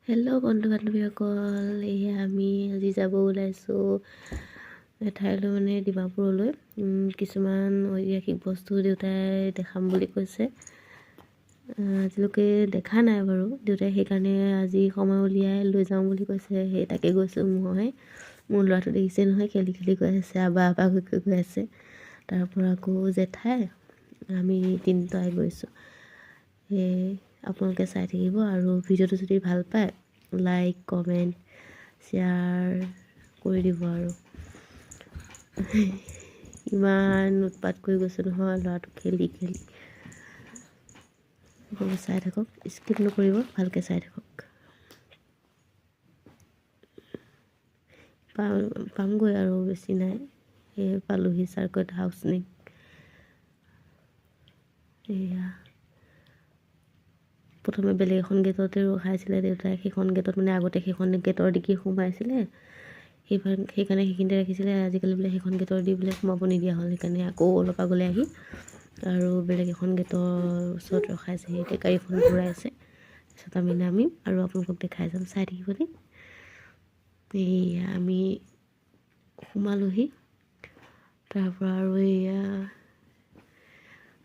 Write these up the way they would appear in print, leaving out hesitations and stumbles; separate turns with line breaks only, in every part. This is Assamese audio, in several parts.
হেল্ল' বন্ধু বান্ধৱীসকল, এয়া আমি আজি যাব ওলাইছোঁ এঠাইলৈ মানে ডিমাপুৰলৈ। কিছুমান ঐতিহাসিক বস্তু দেউতাই দেখাম বুলি কৈছে। আজিলৈকে দেখা নাই বাৰু দেউতাই, সেইকাৰণে আজি সময় উলিয়াই লৈ যাওঁ বুলি কৈছে। সেই তাকে গৈছোঁ মই। মোৰ ল'ৰাটো দেখিছে নহয়, খেলি খেলি গৈ আছে, আবা গৈ আছে। তাৰপৰা আকৌ জেঠাই, আমি তিনিটাই গৈছোঁ। সেই আপোনালোকে চাই থাকিব আৰু ভিডিঅ'টো যদি ভাল পায় লাইক কমেণ্ট শ্বেয়াৰ কৰি দিব। আৰু ইমান উৎপাত কৰি গৈছোঁ নহয় ল'ৰাটো খেলি খেলি। চাই থাকক, স্কিপ নকৰিব, ভালকৈ চাই থাকক। পামগৈ আৰু বেছি নাই, সেই পালোহি চাৰ্কট হাউচিং। এয়া প্ৰথমে বেলেগ এখন গেটতে ৰখাইছিলে দেউতাই। সেইখন গেটত মানে আগতে সেইখন গেটৰ দিগি সোমাইছিলে, সেইকাৰণে সেইখিনিতে ৰাখিছিলে। আজিকালি বোলে সেইখন গেটৰ দি বোলে সোমাব নিদিয়া হ'ল, সেইকাৰণে আকৌ অলপ আগলৈ আহি আৰু বেলেগ এখন গেটৰ ওচৰত ৰখাইছে। এতিয়া গাড়ীখন ঘূৰাইছে, তাৰপিছত আমি নামিম আৰু আপোনালোকক দেখাই যাম, চাই থাকিব দেই। এয়া আমি সোমালোহি। তাৰপৰা আৰু এয়া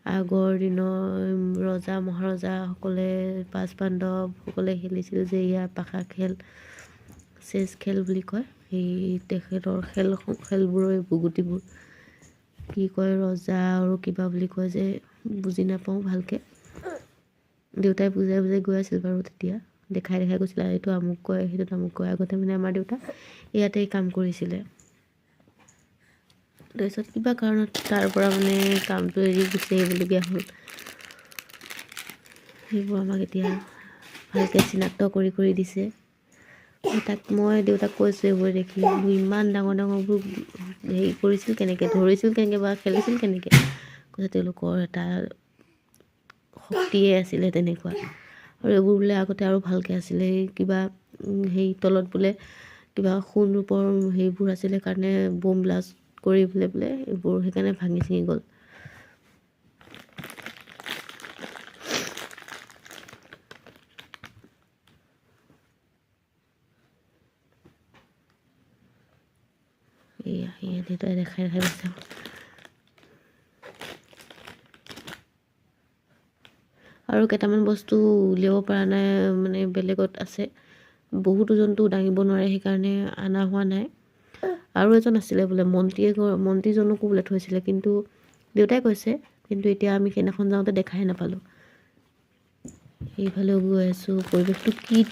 আগৰ দিনৰ ৰজা মহাৰজাসকলে, পাঁচ পাণ্ডৱসকলে খেলিছিল যে ইয়াৰ পাশা খেল, চেছ খেল বুলি কয়। সেই তেখেতৰ খেলবোৰৰ গুটিবোৰ কি কয়, ৰজা আৰু কিবা বুলি কয় যে, বুজি নাপাওঁ ভালকৈ। দেউতাই বুজাই গৈ আছিল বাৰু, তেতিয়া দেখাই গৈছিলে, এইটো আমুক কয়, সেইটো তামুক কয়। আগতে মানে আমাৰ দেউতা ইয়াতেই কাম কৰিছিলে। তাৰপিছত কিবা কাৰণত তাৰ পৰা মানে কামটো এৰি গুচি আহিবলগীয়া হ'ল। সেইবোৰ আমাক এতিয়া ভালকৈ চিনাক্ত কৰি দিছে। মই দেউতাক কৈছোঁ এইবোৰ দেখি, ইমান ডাঙৰ ডাঙৰবোৰ হেৰি কৰিছিল কেনেকৈ, ধৰিছিল কেনেকৈ বা খেলিছিল কেনেকৈ। কৈছে তেওঁলোকৰ এটা শক্তিয়ে আছিলে তেনেকুৱা। আৰু এইবোৰ বোলে আগতে আৰু ভালকৈ আছিলে, কিবা হেৰি তলত বোলে কিবা সোণ ৰূপৰ হেৰিবোৰ আছিলে কাৰণে বোম ব্লাষ্ট কৰি বোলে এইবোৰ সেইকাৰণে ভাঙি চিঙি গ'ল। এয়া দেউতাই দেখাই গৈছে। আৰু কেইটামান বস্তু উলিয়াব পৰা নাই, মানে বেলেগত আছে। বহুতো জন্তু দাঙিব নোৱাৰে, সেইকাৰণে অনা হোৱা নাই। আৰু এজন আছিলে বোলে মন্ত্ৰীজনকো বোলে থৈছিলে, কিন্তু দেউতাই কৈছে, কিন্তু এতিয়া আমি সেইদিনাখন যাওঁতে দেখাই নাপালোঁ। সেইফালেও গৈ আছোঁ, পৰিৱেশটো কি